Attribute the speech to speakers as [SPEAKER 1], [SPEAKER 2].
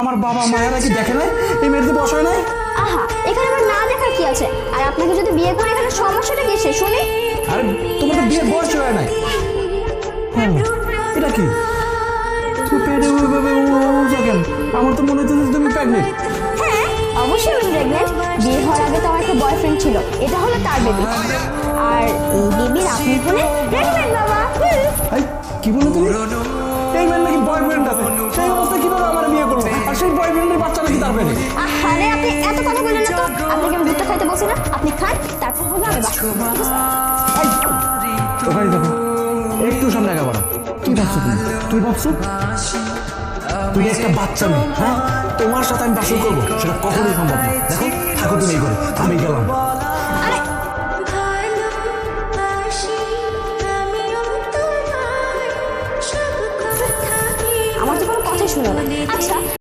[SPEAKER 1] আমার বাবা মায়েরা কি দেখে নাই এই মেয়েদের বসায় নাই?
[SPEAKER 2] আহা, এখানে আমার না দেখার কি আছে? আর আপনাকে যদি বিয়ে করে এখানে সমস্যাটা কি সে শুনি?
[SPEAKER 1] আরে তোমার তো বিয়ের বয়স হয় নাই। হ্যাঁ, এটা কি তুমি পেটে কেন? আমার তো মনে হচ্ছে তুমি প্রেগনেন্ট।
[SPEAKER 2] হ্যাঁ, অবশ্যই আমি প্রেগনেন্ট। বিয়ে হওয়ার আগে তো আমার একটা বয়ফ্রেন্ড ছিল, এটা হলো তার বেবি। আর এই বেবির আপনি হলে প্রেগনেন্ট বাবা।
[SPEAKER 1] এই কি বলে তুমি? এই মেয়ের নাকি বয়ফ্রেন্ড আছে, সেই অবস্থায় কিভাবে আমার বিয়ে করবো? আর সেই বয়ফ্রেন্ডের বাচ্চা নাকি তার পেটে?
[SPEAKER 2] আরে আপনি এত কথা বললেন না তো। আপনাকে আমি দুধটা খাইতে বলছি না, আপনি খান, তারপর হলো আমি বাসা।
[SPEAKER 1] ওখানে দেখো, একটু সামনে আগা বাড়া। কি ভাবছো তুমি? তুই ভাবছো তুমি একটা বাচ্চা মেয়ে? হ্যাঁ, তোমার সাথে আমি বাসন করবো সেটা কখনোই সম্ভব না। দেখো, থাকো তুমি এই ঘরে, আমি গেলাম।
[SPEAKER 2] আরে আমার তো কোনো কথাই শুনো না। আচ্ছা